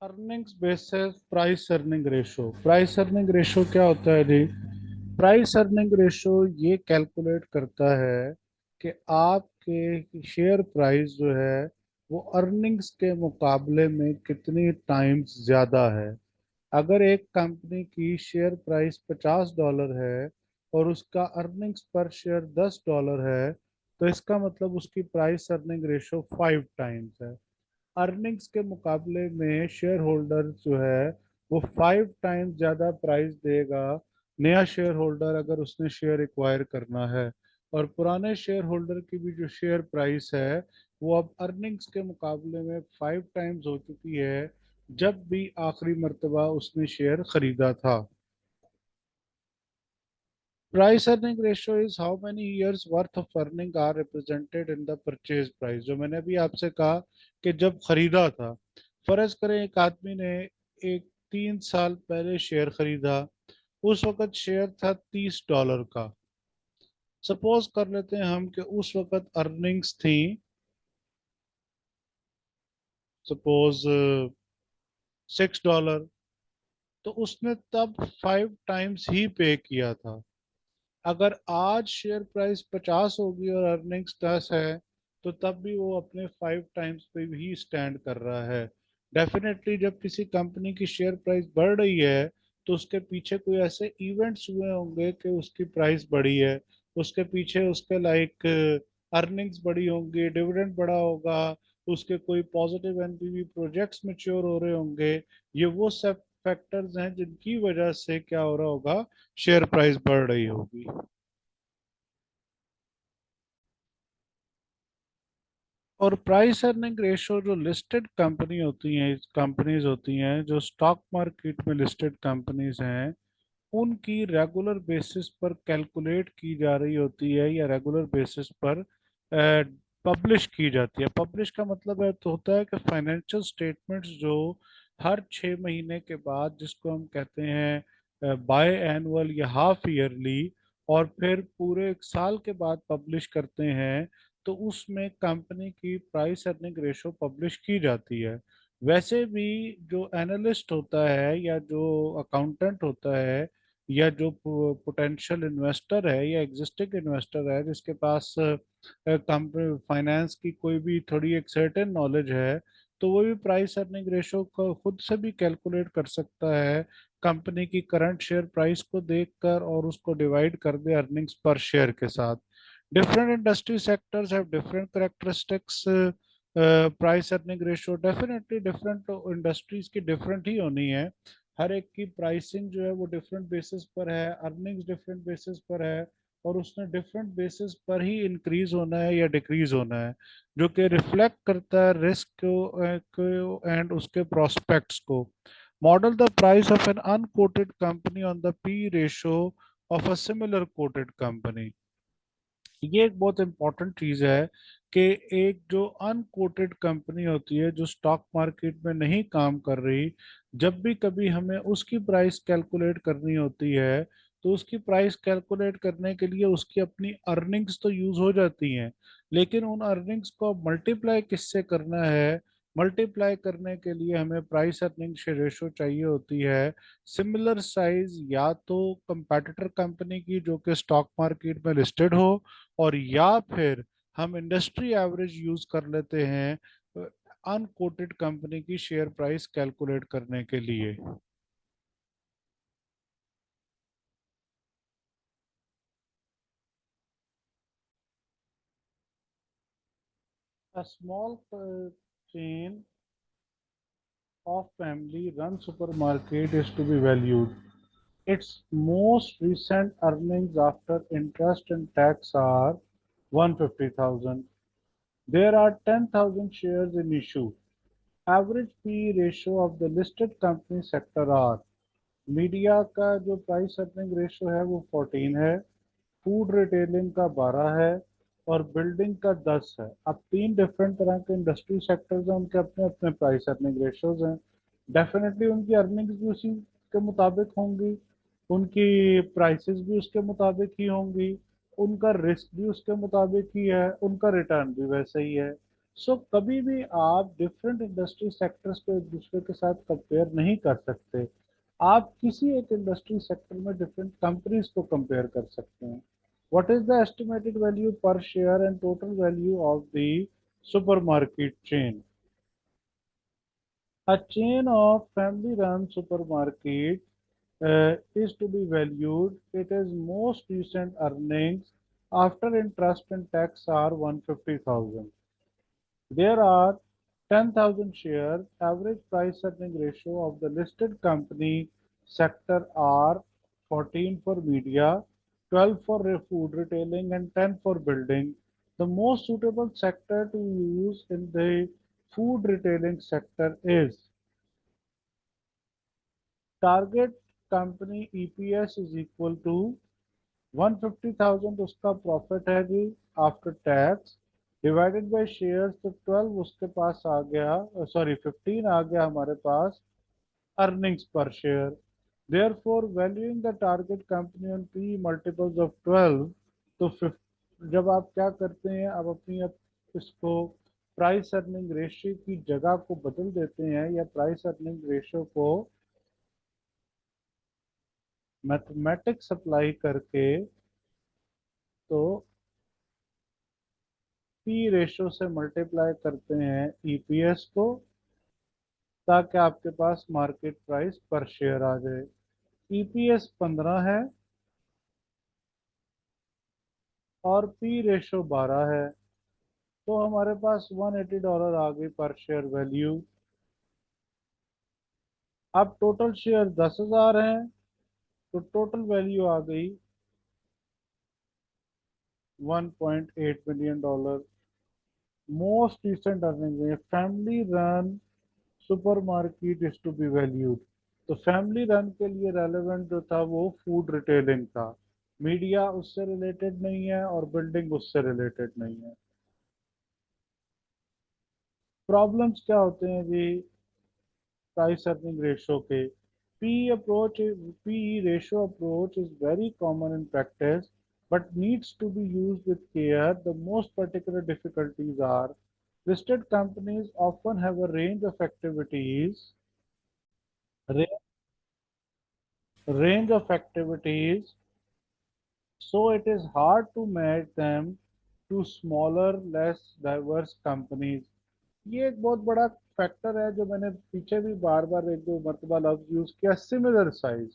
Earnings basis price earning ratio. Price earning ratio क्या होता है जी? प्राइस अर्निंग रेशो ये कैलकुलेट करता है कि आपके शेयर प्राइस जो है वो अर्निंग्स के मुकाबले में कितनी टाइम्स ज़्यादा है। अगर एक कंपनी की शेयर प्राइस $50 है और उसका अर्निंग्स पर शेयर $10 है, तो इसका मतलब उसकी प्राइस अर्निंग रेशो 5 टाइम्स है। अर्निंग्स के मुकाबले में शेयर होल्डर जो है वो 5 टाइम्स ज़्यादा प्राइस देगा नया शेयर होल्डर, अगर उसने शेयर एक्वायर करना है। और पुराने शेयर होल्डर की भी जो शेयर प्राइस है वो अब अर्निंग्स के मुकाबले में 5 टाइम्स हो चुकी है, जब भी आखिरी मर्तबा उसने शेयर खरीदा था। Price earning ratio is how many years worth of earning are represented in the purchase price. जो मैंने अभी आपसे कहा कि जब खरीदा था, फर्ज करें एक आदमी ने एक 3 साल पहले शेयर खरीदा, उस वक्त शेयर था $30 का। सपोज कर लेते हैं हम कि उस वक्त अर्निंग्स थी, सपोज $6, तो उसने तब 5 टाइम्स ही पे किया था। अगर आज शेयर प्राइस 50 होगी और अर्निंग्स 10 है, तो तब भी वो अपने 5 टाइम्स पे ही स्टैंड कर रहा है। डेफिनेटली जब किसी कंपनी की शेयर प्राइस बढ़ रही है, तो उसके पीछे कोई ऐसे इवेंट्स हुए होंगे कि उसकी प्राइस बढ़ी है। उसके पीछे उसके लाइक अर्निंग्स बढ़ी होंगी, डिविडेंड बढ़ा होगा, उसके कोई पॉजिटिव एनपीवी प्रोजेक्ट्स मैच्योर हो रहे होंगे। ये वो सब फैक्टर्स हैं जिनकी वजह से क्या हो रहा होगा, शेयर प्राइस बढ़ रही होगी। और प्राइस अर्निंग रेशो जो लिस्टेड कंपनी होती हैं, कंपनीज होती हैं जो स्टॉक मार्केट में लिस्टेड कंपनीज हैं, उनकी रेगुलर बेसिस पर कैलकुलेट की जा रही होती है या रेगुलर बेसिस पर पब्लिश की जाती है। पब्लिश का मतलब है तो होता है कि फाइनेंशियल स्टेटमेंट्स जो हर 6 महीने के बाद, जिसको हम कहते हैं बाय एनुअल या हाफ ईयरली, और फिर पूरे एक साल के बाद पब्लिश करते हैं, तो उसमें कंपनी की प्राइस अर्निंग रेशो पब्लिश की जाती है। वैसे भी जो एनालिस्ट होता है या जो अकाउंटेंट होता है या जो पोटेंशियल इन्वेस्टर है या एग्जिस्टिंग इन्वेस्टर है जिसके पास कंपनी फाइनेंस की कोई भी थोड़ी एक सर्टेन नॉलेज है, तो वो भी प्राइस अर्निंग रेशो को खुद से भी कैलकुलेट कर सकता है कंपनी की करंट शेयर प्राइस को देखकर, और उसको डिवाइड कर दे अर्निंग्स पर शेयर के साथ। Different industry sectors have different characteristics. Price earning ratio definitely different industries की डिफरेंट ही होनी है। हर एक की प्राइसिंग जो है वो डिफरेंट बेसिस पर है, अर्निंग्स डिफरेंट बेसिस पर है, और उसने डिफरेंट बेसिस पर ही इंक्रीज होना है या डिक्रीज होना है, जो कि रिफ्लेक्ट करता है रिस्क को एंड उसके प्रोस्पेक्ट्स को। Model the price of an unquoted company on the P ratio of a similar quoted company. ये एक बहुत इंपॉर्टेंट चीज है कि एक जो अनकोटेड कंपनी होती है जो स्टॉक मार्केट में नहीं काम कर रही, जब भी कभी हमें उसकी प्राइस कैलकुलेट करनी होती है, तो उसकी प्राइस कैलकुलेट करने के लिए उसकी अपनी अर्निंग्स तो यूज हो जाती हैं, लेकिन उन अर्निंग्स को मल्टीप्लाई किससे करना है? मल्टीप्लाई करने के लिए हमें प्राइस अर्निंग रेशो चाहिए होती है सिमिलर साइज या तो कंपेटिटर कंपनी की जो कि स्टॉक मार्केट में लिस्टेड हो, और या फिर हम इंडस्ट्री एवरेज यूज कर लेते हैं अनकोटेड कंपनी की शेयर प्राइस कैलकुलेट करने के लिए। A small chain of family run supermarket is to be valued. Its most recent earnings after interest and tax are 150,000. There are 10,000 shares in issue. Average PE ratio of the listed company sector are: media का जो price earning ratio है वो 14 है, food retailing का 12 है, और building का 10 है। अब तीन डिफरेंट तरह के इंडस्ट्री सेक्टर्स हैं, उनके अपने अपने प्राइस अर्निंग रेशोज हैं। डेफिनेटली उनकी अर्निंग्स भी उसी के मुताबिक होंगी, उनकी प्राइसेस भी उसके मुताबिक ही होंगी, उनका रिस्क भी उसके मुताबिक ही है, उनका रिटर्न भी वैसे ही है। सो कभी भी आप डिफरेंट इंडस्ट्री सेक्टर्स को एक दूसरे के साथ कंपेयर नहीं कर सकते। आप किसी एक इंडस्ट्री सेक्टर में डिफरेंट कंपनीज को कंपेयर कर सकते हैं। What is the estimated value per share and total value of the supermarket chain? A chain of family-run supermarket is to be valued. It is most recent earnings after interest and tax are 150,000. There are 10,000 shares. Average price earning ratio of the listed company sector are 14 for media, 12 for food retailing, and 10 for building. The most suitable sector to use in the food retailing sector is target company EPS is equal to 150,000 उसका profit है जी after tax, divided by shares, तो 12 उसके पास आ गया, sorry 15 आ गया हमारे पास earnings per share. Therefore valuing the target company on P multiples of 12, तो जब आप क्या करते हैं, आप अपनी इसको प्राइस अर्निंग रेशियो की जगह को बदल देते हैं या प्राइस अर्निंग रेशियो को मैथमेटिक्स अप्लाई करके, तो पी रेशो से मल्टीप्लाई करते हैं ईपीएस को, ताकि आपके पास मार्केट प्राइस पर शेयर आ जाए। ईपीएस 15 है और पी रेशो 12 है, तो हमारे पास $180 आ गई पर शेयर वैल्यू। अब टोटल शेयर 10,000 हैं, तो टोटल वैल्यू आ गई $1.8 million। मोस्ट रिसेंट अर्निंग में family run supermarket is to be valued. तो फैमिली रन के लिए रेलेवेंट जो था वो फूड रिटेलिंग था, मीडिया उससे रिलेटेड नहीं है और बिल्डिंग उससे रिलेटेड नहीं है। प्रॉब्लम्स क्या होते हैं जी प्राइस अर्निंग रेशो के? P ratio approach is very common in practice but needs to be used with care. The most particular difficulties are listed companies often have a ra- range of activities, so it is hard to match them to smaller, less diverse companies. ये एक बहुत बड़ा factor है जो मैंने पीछे भी बार बार एक दो मरतबा लफ्ज यूज किया, सिमिलर साइज।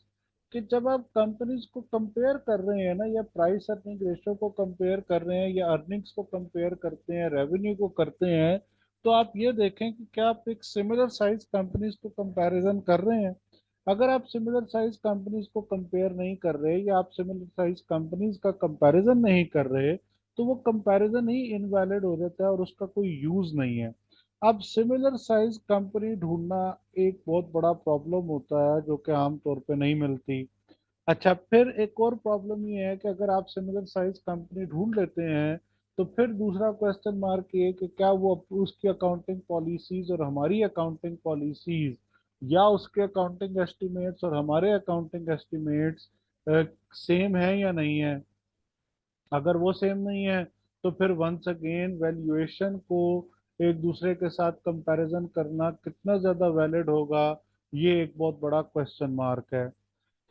कि जब आप कंपनीज को कंपेयर कर रहे हैं ना, या प्राइस अर्निंग रेशो को कंपेयर कर रहे हैं, या अर्निंग्स को कंपेयर करते हैं, रेवेन्यू को करते हैं, तो आप ये देखें कि क्या आप एक सिमिलर साइज कंपनीज को कंपैरिजन कर रहे हैं। अगर आप सिमिलर साइज कंपनीज को कंपेयर नहीं कर रहे, या आप सिमिलर साइज कंपनीज का कंपैरिजन नहीं कर रहे, तो वो कंपैरिजन ही इनवैलिड हो जाता है और उसका कोई यूज नहीं है। अब सिमिलर साइज कंपनी ढूंढना एक बहुत बड़ा प्रॉब्लम होता है जो कि आमतौर पे नहीं मिलती। अच्छा, फिर एक और प्रॉब्लम ये है कि अगर आप सिमिलर साइज कंपनी ढूंढ लेते हैं, तो फिर दूसरा क्वेश्चन मार्क ये कि क्या वो उसकी अकाउंटिंग पॉलिसीज और हमारी अकाउंटिंग पॉलिसीज, या उसके अकाउंटिंग एस्टिमेट्स और हमारे अकाउंटिंग एस्टिमेट्स सेम है या नहीं है। अगर वो सेम नहीं है, तो फिर वंस अगेन वैल्यूएशन को एक दूसरे के साथ कंपैरिजन करना कितना ज़्यादा वैलिड होगा, ये एक बहुत बड़ा क्वेश्चन मार्क है।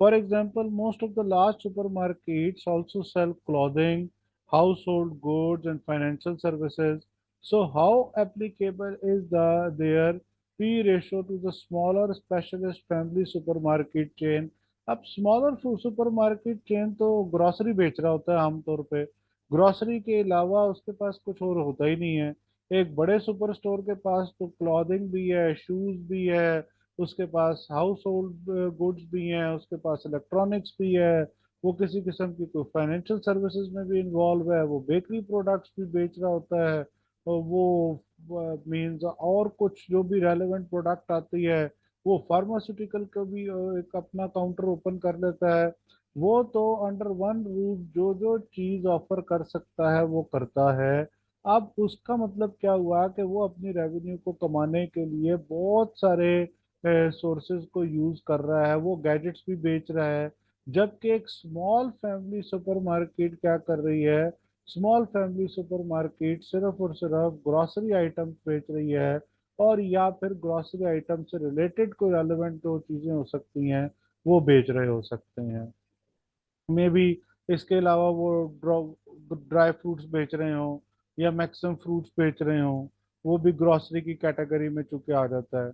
For example, most of the large supermarkets also sell clothing, household goods, and financial services. So, how applicable is their P ratio to the smaller specialist family supermarket chain? अब smaller supermarket chain तो grocery बेच रहा होता है आमतौर पे, grocery के अलावा उसके पास कुछ और होता ही नहीं है। एक बड़े सुपर स्टोर के पास तो क्लॉथिंग भी है, शूज भी है, उसके पास हाउस होल्ड गुड्स भी हैं, उसके पास इलेक्ट्रॉनिक्स भी है, वो किसी किस्म की कोई फाइनेंशियल सर्विसेज में भी इन्वॉल्व है, वो बेकरी प्रोडक्ट्स भी बेच रहा होता है, और वो मीन्स और कुछ जो भी रेलेवेंट प्रोडक्ट आती है, वो फार्मास्यूटिकल का भी एक अपना काउंटर ओपन कर लेता है। वो तो अंडर वन रूफ जो जो चीज ऑफर कर सकता है वो करता है। अब उसका मतलब क्या हुआ कि वो अपनी रेवेन्यू को कमाने के लिए बहुत सारे सोर्सेज को यूज कर रहा है, वो गैजेट्स भी बेच रहा है। जबकि एक स्मॉल फैमिली सुपरमार्केट क्या कर रही है, स्मॉल फैमिली सुपरमार्केट सिर्फ और सिर्फ ग्रोसरी आइटम्स बेच रही है, और या फिर ग्रोसरी आइटम से रिलेटेड कोई रेलेवेंट जो चीजें हो सकती हैं वो बेच रहे हो सकते हैं। मे बी इसके अलावा वो ड्राई फ्रूट्स बेच रहे हो या मैक्सिमम फ्रूट्स बेच रहे हो, वो भी ग्रोसरी की कैटेगरी में चूंकि आ जाता है।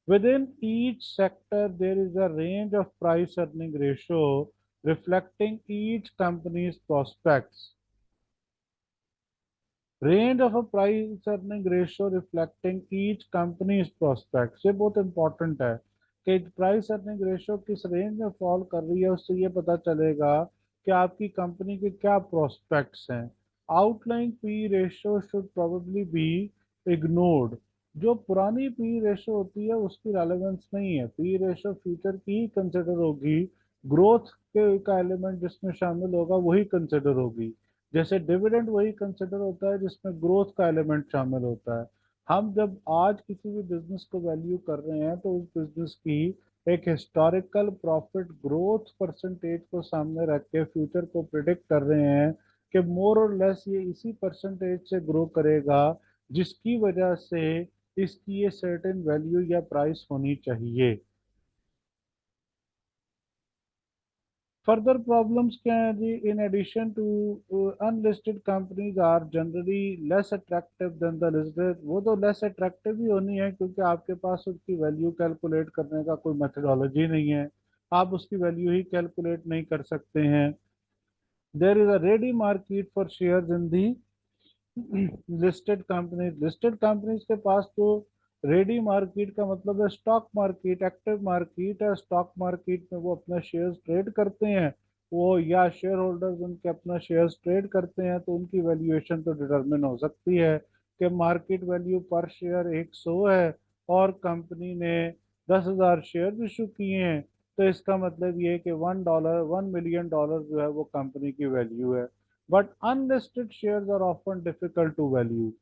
Within each sector, there is a range of price earning ratio reflecting each company's prospects. Range of a price earning ratio reflecting each company's prospects, ये बहुत इंपॉर्टेंट है कि प्राइस अर्निंग रेशियो किस रेंज में फॉल कर रही है, उससे ये पता चलेगा कि आपकी कंपनी के क्या प्रोस्पेक्ट्स हैं। Outline P ratio should probably be ignored. जो पुरानी पी रेशियो होती है उसकी रेलेवेंस नहीं है, पी रेशियो फ्यूचर की ही कंसिडर होगी, ग्रोथ के का एलिमेंट जिसमें शामिल होगा वही कंसिडर होगी। जैसे डिविडेंड वही कंसिडर होता है जिसमें ग्रोथ का एलिमेंट शामिल होता है। हम जब आज किसी भी बिजनेस को वैल्यू कर रहे हैं तो उस बिजनेस की एक हिस्टोरिकल प्रॉफिट ग्रोथ परसेंटेज को सामने रख के फ्यूचर को प्रिडिक्ट कर रहे हैं कि मोर और लेस ये इसी परसेंटेज से ग्रो करेगा, जिसकी वजह से इसकी ये सर्टेन वैल्यू या प्राइस होनी चाहिए। फर्दर प्रॉब्लम्स क्या है जी? In addition to unlisted companies are generally less attractive than the listed. वो तो लेस अट्रैक्टिव ही होनी है क्योंकि आपके पास उसकी वैल्यू कैलकुलेट करने का कोई मेथडोलॉजी नहीं है, आप उसकी वैल्यू ही कैलकुलेट नहीं कर सकते हैं। There is a ready market for share in the listed companies के पास तो रेडी मार्केट का मतलब है स्टॉक मार्केट, एक्टिव मार्केट है। स्टॉक मार्केट में वो अपना शेयर्स ट्रेड करते हैं, वो या शेयर होल्डर्स उनके अपना शेयर्स ट्रेड करते हैं, तो उनकी वैल्यूएशन तो डिटरमिन हो सकती है कि मार्केट वैल्यू पर शेयर 100 है और कंपनी ने 10,000 शेयर इशू किए हैं, तो इसका मतलब ये है कि $1, $1 मिलियन जो है वो कंपनी की वैल्यू है। But unlisted shares are often difficult to value.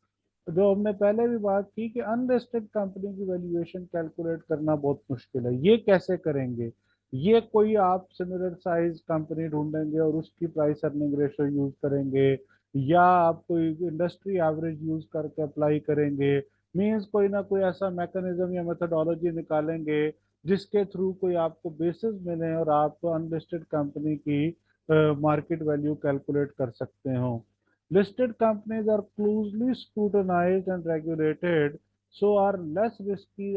जो हमने पहले भी बात की कि अनलिस्टेड कंपनी की वैल्यूएशन कैलकुलेट करना बहुत मुश्किल है। ये कैसे करेंगे? ये कोई आप सिमिलर साइज कंपनी ढूंढेंगे और उसकी प्राइस अर्निंग रेशियो यूज करेंगे, या आप कोई इंडस्ट्री एवरेज यूज करके अप्लाई करेंगे। मींस कोई ना कोई ऐसा मैकेनिज्म या मेथडोलॉजी निकालेंगे जिसके थ्रू कोई आपको बेसिस मिले और आप अनलिस्टेड कंपनी की मार्केट वैल्यू कैलकुलेट कर सकते हो। Listed companies are closely scrutinized and regulated, so are less risky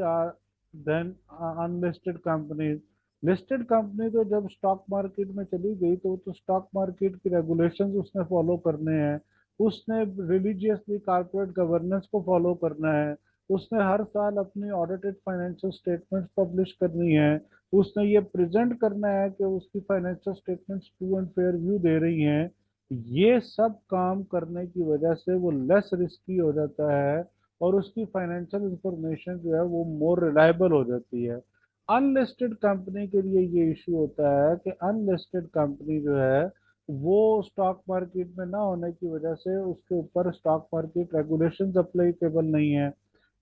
than unlisted companies. Listed company तो जब स्टॉक मार्केट में चली गई तो स्टॉक मार्केट की रेगुलेशंस उसने फॉलो करने हैं, उसने रिलीजियसली कॉर्पोरेट गवर्नेंस को फॉलो करना है, उसने हर साल अपनी ऑडिटेड फाइनेंशियल स्टेटमेंट्स पब्लिश करनी है, उसने ये प्रेजेंट करना है कि उसकी financial statements true and fair view दे रही हैं। ये सब काम करने की वजह से वो लेस रिस्की हो जाता है और उसकी फाइनेंशियल इंफॉर्मेशन जो है वो मोर रिलायबल हो जाती है। अनलिस्टेड कंपनी के लिए ये इशू होता है कि अनलिस्टेड कंपनी जो है वो स्टॉक मार्केट में ना होने की वजह से उसके ऊपर स्टॉक मार्केट रेगुलेशंस अप्लीकेबल नहीं है।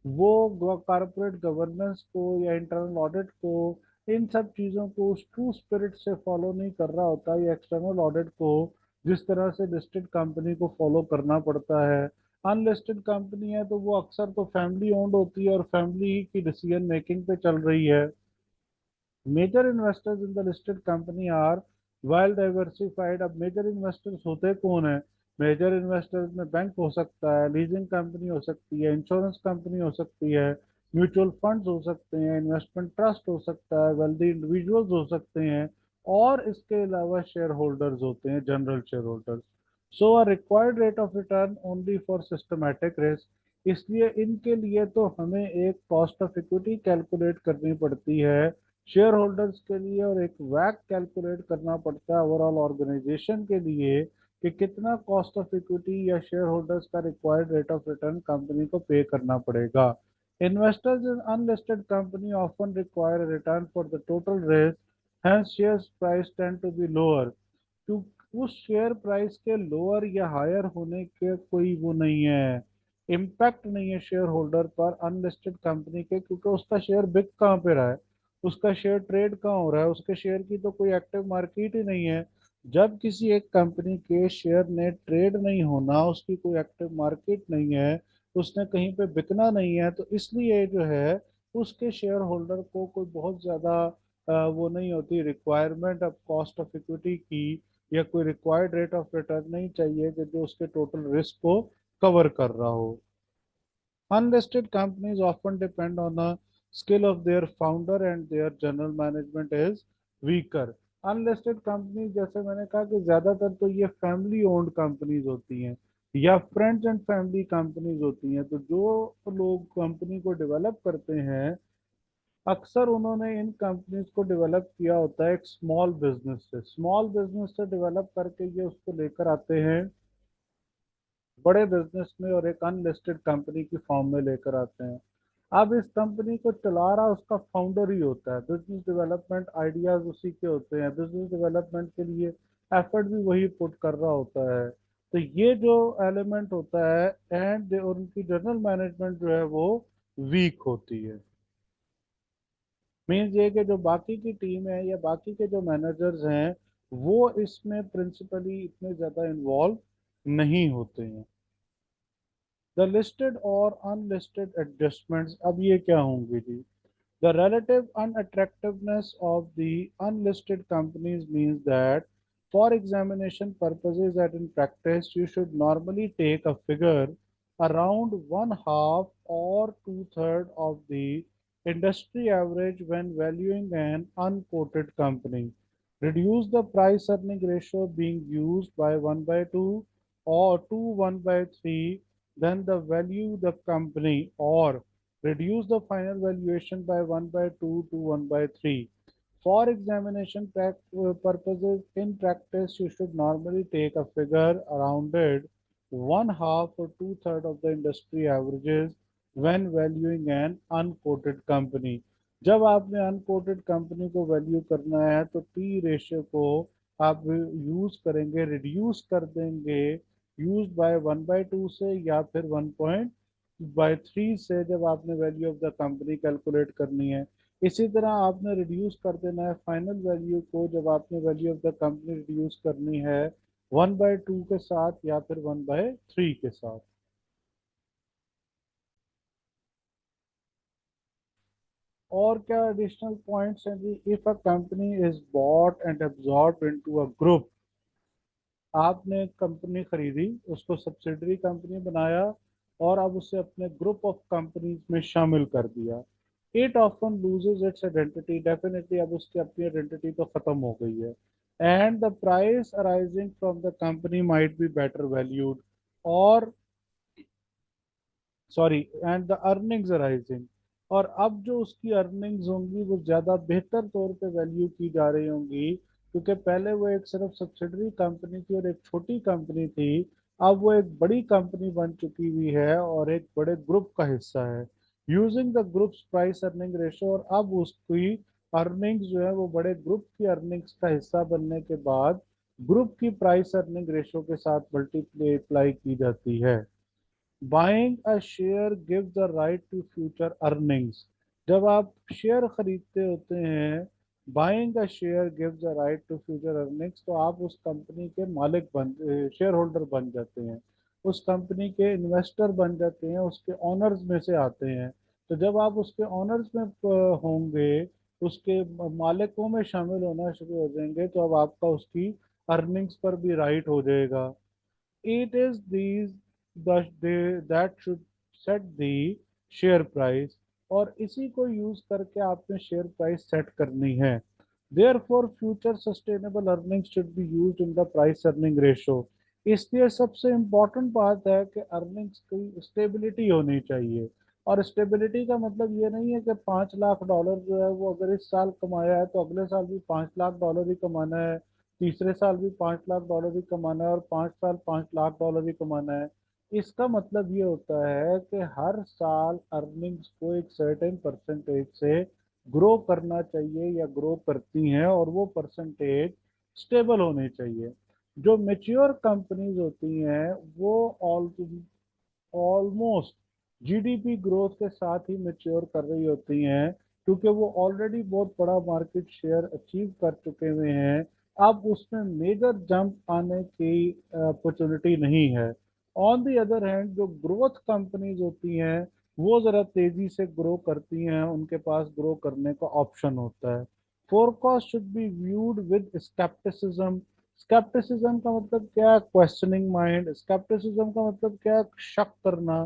वो कॉरपोरेट गवर्नेंस को या इंटरनल ऑडिट को, इन सब चीज़ों को उस ट्रू स्पिरिट से फॉलो नहीं कर रहा होता, या एक्सटर्नल ऑडिट को जिस तरह से लिस्टेड कंपनी को फॉलो करना पड़ता है। अनलिस्टेड कंपनी है तो वो अक्सर तो फैमिली ओन्ड होती है और फैमिली की डिसीजन मेकिंग पे चल रही है। Major investors in the listed company are well diversified. अब मेजर इन्वेस्टर्स होते कौन है? मेजर इन्वेस्टर्स में बैंक हो सकता है, लीजिंग कंपनी हो सकती है, इंश्योरेंस कंपनी हो सकती है, म्यूचुअल फंड्स हो सकते हैं, इन्वेस्टमेंट ट्रस्ट हो सकता है, वेल्दी इंडिविजुअल्स हो सकते हैं, और इसके अलावा शेयर होल्डर्स होते हैं, general share holders. So a required rate of return only for systematic risk. इसलिए इनके लिए तो हमें एक कॉस्ट ऑफ इक्विटी कैलकुलेट करनी पड़ती है शेयर होल्डर्स के लिए, और एक वैक कैलकुलेट करना पड़ता है ओवरऑल ऑर्गेनाइजेशन के लिए कि कितना कॉस्ट ऑफ इक्विटी या शेयर होल्डर्स का required rate of return company को पे करना पड़ेगा। Investors in unlisted company often require return for the total risk, hence share price tend to be lower. तो उस शेयर प्राइस के lower या higher होने के कोई वो नहीं है, इम्पैक्ट नहीं है शेयर होल्डर पर अनलिस्टेड कंपनी के, क्योंकि उसका शेयर बिक कहाँ पे रहा है, उसका शेयर ट्रेड कहाँ हो रहा है, उसके शेयर की तो कोई एक्टिव मार्केट ही नहीं है। जब किसी एक कंपनी के शेयर ने ट्रेड नहीं होना, उसकी कोई एक्टिव मार्केट नहीं है, उसने कहीं पे बिकना नहीं है, तो इसलिए जो है उसके शेयर होल्डर को कोई बहुत ज्यादा वो नहीं होती requirement of cost of equity की, या कोई रिक्वायर्ड रेट ऑफ रिटर्न नहीं चाहिए कि जो उसके टोटल रिस्क को कवर कर रहा हो। Unlisted companies often depend on the skill of their founder and their general management is weaker. Unlisted companies जैसे मैंने कहा कि ज्यादातर तो ये फैमिली ओन्ड कंपनीज होती हैं या फ्रेंड्स एंड फैमिली कंपनीज होती हैं। तो जो लोग कंपनी को डेवलप करते हैं, अक्सर उन्होंने इन कंपनीज को डेवलप किया होता है एक स्मॉल बिजनेस से डेवलप करके ये उसको लेकर आते हैं बड़े बिजनेस में और एक अनलिस्टेड कंपनी की फॉर्म में लेकर आते हैं। अब इस कंपनी को चला रहा उसका फाउंडर ही होता है, बिजनेस डेवलपमेंट आइडियाज उसी के होते हैं, बिजनेस डेवलपमेंट के लिए एफर्ट भी वही पुट कर रहा होता है। तो ये जो एलिमेंट होता है एंड उनकी जनरल मैनेजमेंट जो है वो वीक होती है। मीन्स ये कि जो बाकी की टीम है या बाकी के जो मैनेजर्स हैं वो इसमें प्रिंसिपली इतने ज़्यादा इन्वॉल्व नहीं होते हैं। द लिस्टेड और अनलिस्टेड एडजस्टमेंट्स अब ये क्या होंगे जी? The relative unattractiveness of the unlisted companies means that for examination purposes that in practice you should normally take a figure around one half or two-thirds of the industry average when valuing an unquoted company. Reduce the price earning ratio being used by 1 by 2 or 2 1 by 3, then the value the company, or reduce the final valuation by 1 by 2 to 1 by 3. For examination purposes, in practice, you should normally take a figure rounded one half or two-thirds of the industry averages when valuing an unquoted company. जब आपने unquoted company को value करना है तो P ratio को आप use करेंगे, reduce कर देंगे यूज बाय 1/2 से या फिर 1/3 से जब आपने value of the company calculate करनी है। इसी तरह आपने रिड्यूस कर देना है फाइनल वैल्यू को जब आपने value of the company reduce करनी है 1/2 के साथ या फिर 1/3 के साथ। और क्या एडिशनल पॉइंट्स हैं जी? If a company is bought and absorb into a group, आपने एक कंपनी खरीदी, उसको सब्सिडरी कंपनी बनाया और अब उसे अपने ग्रुप ऑफ कंपनीज में शामिल कर दिया। It often loses its identity, definitely अब उसकी अपनी आइडेंटिटी तो खत्म हो गई है। And the price arising from the company might be better valued, और sorry and the earnings arising, और अब जो उसकी अर्निंग्स होंगी वो ज़्यादा बेहतर तौर पे वैल्यू की जा रही होंगी, क्योंकि पहले वो एक सिर्फ सब्सिडरी कंपनी थी और एक छोटी कंपनी थी, अब वो एक बड़ी कंपनी बन चुकी हुई है और एक बड़े ग्रुप का हिस्सा है। Using the groups price earning ratio, और अब उसकी अर्निंग्स जो है वो बड़े ग्रुप की अर्निंग्स का हिस्सा बनने के बाद ग्रुप की प्राइस अर्निंग रेशो के साथ मल्टीप्लाई की जाती है। Buying a share give the right to future earnings, जब आप शेयर खरीदते होते हैं, buying a share give the right to future earnings, तो आप उस कंपनी के मालिक बन शेयर होल्डर बन जाते हैं, उस कंपनी के इन्वेस्टर बन जाते हैं, उसके ऑनर्स में से आते हैं। तो जब आप उसके ऑनर्स में होंगे, उसके मालिकों में शामिल होना शुरू हो जाएंगे, तो अब आपका उसकी अर्निंग्स पर भी राइट हो जाएगा। It is these that should set the share price, और इसी को यूज करके आपने शेयर प्राइस सेट करनी है। Therefore, future sustainable earnings should be used in the price earning ratio. इसलिए सबसे इम्पोर्टेंट बात है कि अर्निंग्स की स्टेबिलिटी होनी चाहिए। और स्टेबिलिटी का मतलब ये नहीं है कि 5 लाख डॉलर जो है वो अगर इस साल कमाया है तो अगले साल भी 5 लाख डॉलर ही कमाना है, तीसरे साल भी 5 लाख डॉलर ही कमाना है और 5 साल 5 लाख डॉलर ही कमाना है। इसका मतलब ये होता है कि हर साल अर्निंग्स को एक सर्टेन परसेंटेज से ग्रो करना चाहिए या ग्रो करती हैं, और वो परसेंटेज स्टेबल होनी चाहिए। जो मेच्योर कंपनीज होती हैं वो ऑलमोस्ट जीडीपी ग्रोथ के साथ ही मेच्योर कर रही होती हैं, क्योंकि वो ऑलरेडी बहुत बड़ा मार्केट शेयर अचीव कर चुके हुए हैं अब उसमें मेजर जंप आने की अपॉर्चुनिटी नहीं है। ऑन द अदर हैंड जो ग्रोथ कंपनीज होती हैं वो जरा तेजी से ग्रो करती हैं, उनके पास ग्रो करने का ऑप्शन होता है। Forecast should be viewed with scepticism. Scepticism का मतलब क्या है? Questioning mind. स्केप्टिसिज्म का मतलब क्या है? शक करना।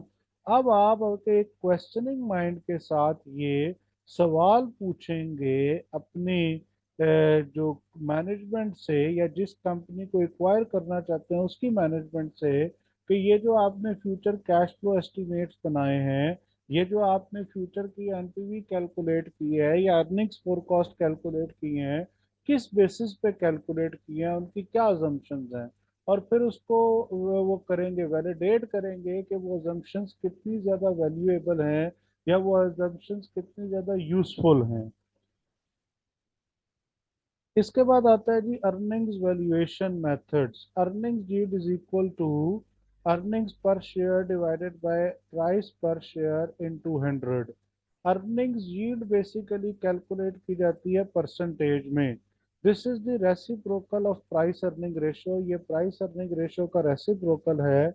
अब आप अगर एक क्वेश्चनिंग माइंड के साथ ये सवाल पूछेंगे अपनी जो मैनेजमेंट से या जिस कंपनी को एक्वायर करना चाहते हैं उसकी मैनेजमेंट से, कि ये जो आपने फ्यूचर कैश फ्लो एस्टिमेट्स बनाए हैं, ये जो आपने फ्यूचर की एनपीवी कैलकुलेट की है या अर्निंग्स फोरकास्ट कैलकुलेट किए हैं, किस बेसिस पे कैलकुलेट किए हैं, उनकी क्या अजम्पशंस हैं। और फिर उसको वो करेंगे, वैलिडेट करेंगे कि वो अजम्पशंस कितनी ज़्यादा वैल्यूएबल हैं या वो अजम्पशंस कितनी ज़्यादा यूजफुल हैं। इसके बाद आता है जी earnings valuation methods. Earnings yield is equal to earnings per share divided by price per share into 100। Earnings yield basically calculate की जाती है परसेंटेज में। This is the reciprocal of price earning ratio. ये प्राइस अर्निंग रेशियो का reciprocal है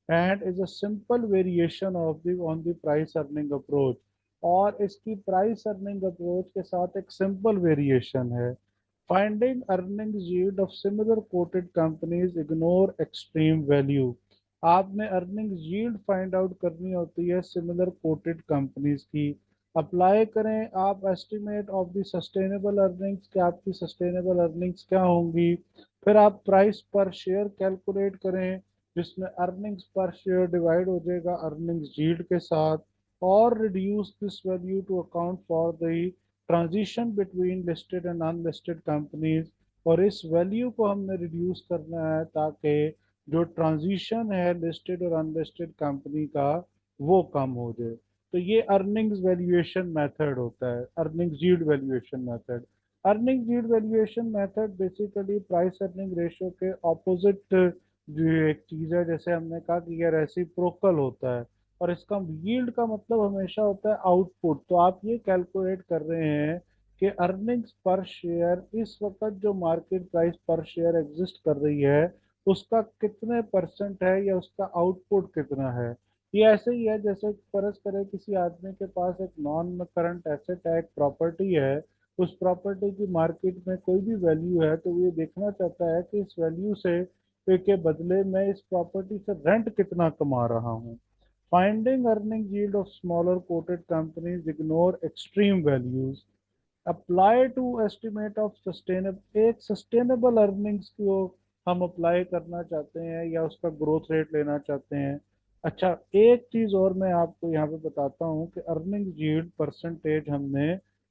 and is a simple variation of the on the price earning approach. और इसकी price earning approach के साथ एक सिंपल वेरिएशन है। Finding earnings yield of similar quoted companies, ignore extreme value। आपने earnings yield find out करनी होती है सिमिलर कोटेड कंपनीज की। अप्लाई करें आप estimate of the sustainable earnings कि आपकी सस्टेनेबल अर्निंग्स क्या होंगी। फिर आप प्राइस पर शेयर कैलकुलेट करें जिसमें अर्निंग्स पर शेयर डिवाइड हो जाएगा अर्निंग्स यील्ड के साथ, और reduce this value to account for the transition between listed and unlisted companies. और इस वैल्यू को हमने रिड्यूस करना है ताकि जो ट्रांजिशन है लिस्टेड और अनलिस्टेड कंपनी का वो कम हो जाए। तो ये अर्निंग्स वैल्यूएशन मेथड होता है, earnings yield valuation method. Earnings yield valuation method basically price earning ratio के ऑपोजिट जो एक चीज है, जैसे हमने कहा कि यह रेसिप्रोकल होता है। और इसका यील्ड का मतलब हमेशा होता है आउटपुट। तो आप ये कैलकुलेट कर रहे हैं कि अर्निंग्स पर शेयर इस वक्त जो market price per share exist कर रही है उसका कितने परसेंट है या उसका आउटपुट कितना है। ये ऐसे ही है जैसे फर्ज करें किसी आदमी के पास एक नॉन करंट एसेट है, एक प्रॉपर्टी है। उस प्रॉपर्टी की मार्केट में कोई भी वैल्यू है तो वो ये देखना चाहता है कि इस वैल्यू से के बदले मैं इस प्रॉपर्टी से रेंट कितना कमा रहा हूँ। Finding earning yield of smaller quoted companies, ignore extreme values। Apply to estimate of sustainable, एक सस्टेनेबल अर्निंग्स को हम अप्लाई करना चाहते हैं या उसका ग्रोथ रेट लेना चाहते हैं। अच्छा, एक चीज और मैं आपको यहाँ पे बताता हूँ कि अर्निंग यील्ड परसेंटेज हमने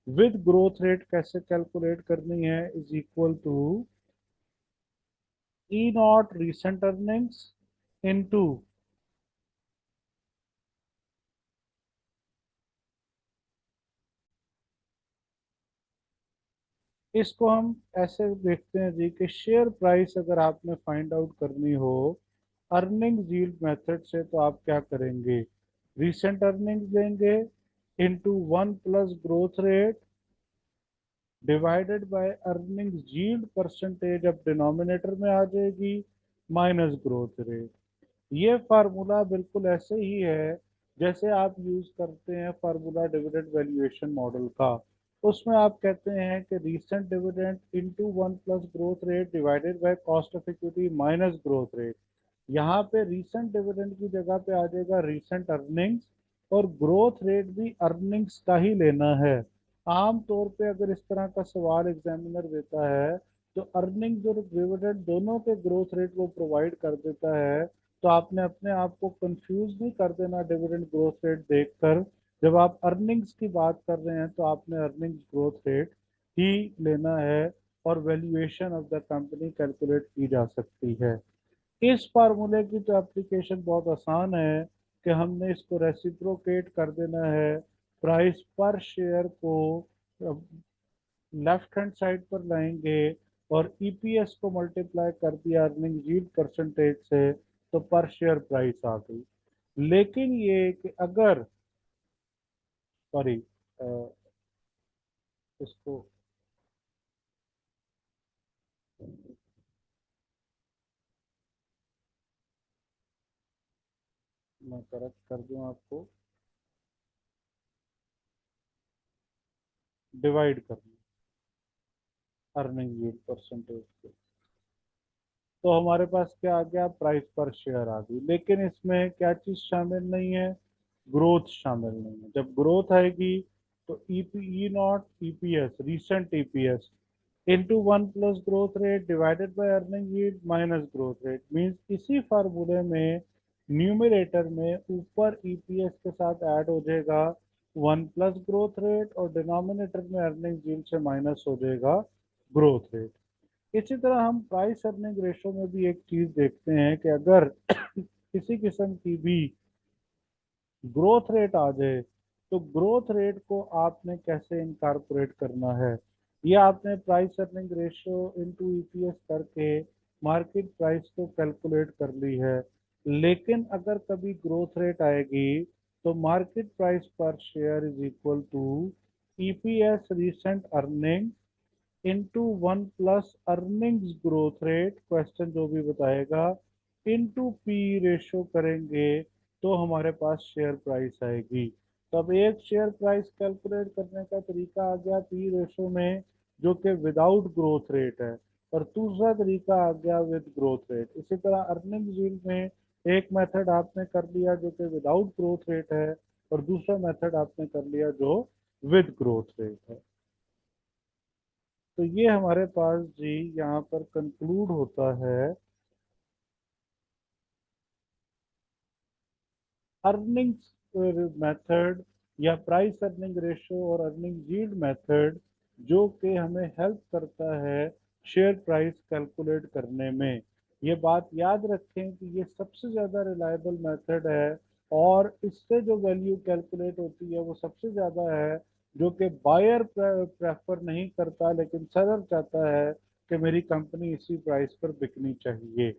विद ग्रोथ रेट कैसे कैलकुलेट करनी है, is equal to E not recent earnings into, इसको हम ऐसे देखते हैं जी कि शेयर प्राइस अगर आपने फाइंड आउट करनी हो अर्निंग यील्ड मेथड से तो आप क्या करेंगे? रिसेंट अर्निंग्स लेंगे into 1 plus growth rate divided bye earnings yield percentage, अब डिनोमिनेटर में आ जाएगी, माइनस ग्रोथ रेट। ये फार्मूला बिल्कुल ऐसे ही है जैसे आप यूज करते हैं फार्मूला डिविडेंड वैल्यूएशन मॉडल का। उसमें आप कहते हैं कि recent dividend into 1 plus growth rate divided by cost of equity minus growth rate. यहाँ पे रीसेंट डिविडेंड की जगह पे आ जाएगा रीसेंट अर्निंग्स, और ग्रोथ रेट भी अर्निंग्स का ही लेना है। आम तौर पे अगर इस तरह का सवाल एग्जामिनर देता है तो अर्निंग्स और डिविडेंड दोनों के ग्रोथ रेट वो प्रोवाइड कर देता है। तो आपने अपने आप को कंफ्यूज नहीं कर देना डिविडेंड ग्रोथ रेट देखकर। जब आप अर्निंग्स की बात कर रहे हैं तो आपने अर्निंग्स ग्रोथ रेट ही लेना है, और valuation of the company calculate की जा सकती है। इस फार्मूले की तो एप्लीकेशन बहुत आसान है कि हमने इसको रेसिप्रोकेट कर देना है, प्राइस पर शेयर को लेफ्ट हैंड साइड पर लाएंगे और ईपीएस को मल्टीप्लाई कर दिया अर्निंग यील्ड परसेंटेज से, तो पर शेयर प्राइस आ गई। लेकिन ये कि अगर, सॉरी, इसको मैं करेक्ट कर दूं आपको, डिवाइड कर दूं अर्निंग यील्ड परसेंटेज को, तो हमारे पास क्या आ गया, प्राइस पर शेयर आ गई। लेकिन इसमें क्या चीज शामिल नहीं है, ग्रोथ शामिल नहीं है। जब ग्रोथ आएगी तो E naught EPS, recent EPS into 1 plus growth rate divided by earning yield minus growth rate, means इसी फार्मूले में न्यूमरेटर में ऊपर ईपीएस के साथ ऐड हो जाएगा 1 प्लस ग्रोथ रेट, और डिनोमिनेटर में अर्निंग यील्ड से माइनस हो जाएगा ग्रोथ रेट। इसी तरह हम प्राइस अर्निंग रेशो में भी एक चीज देखते हैं कि अगर किसी किस्म की भी ग्रोथ रेट आ जाए तो ग्रोथ रेट को आपने कैसे इनकारपोरेट करना है। ये आपने price earning ratio into EPS करके मार्केट प्राइस को कैलकुलेट कर ली है। लेकिन अगर कभी ग्रोथ रेट आएगी तो market price per share is equal to EPS recent earning into 1 plus earnings growth rate, question जो भी बताएगा, इंटू पी रेशो करेंगे तो हमारे पास शेयर प्राइस आएगी। तो अब एक शेयर प्राइस कैलकुलेट करने का तरीका आ गया पी रेशो में, जो कि विदाउट ग्रोथ रेट है, और दूसरा तरीका आ गया विद ग्रोथ रेट। इसी तरह अर्निंग यील्ड में एक मेथड आपने कर लिया जो कि विदाउट ग्रोथ रेट है, और दूसरा मेथड आपने कर लिया जो विद ग्रोथ रेट है। तो ये हमारे पास जी यहाँ पर कंक्लूड होता है अर्निंग्स मेथड या प्राइस अर्निंग रेशो और अर्निंग यील्ड मेथड, जो कि हमें हेल्प करता है शेयर प्राइस कैलकुलेट करने में। ये बात याद रखें कि ये सबसे ज़्यादा रिलायबल मेथड है, और इससे जो वैल्यू कैलकुलेट होती है वो सबसे ज़्यादा है, जो कि बायर प्रेफर नहीं करता लेकिन सेलर चाहता है कि मेरी कंपनी इसी प्राइस पर बिकनी चाहिए।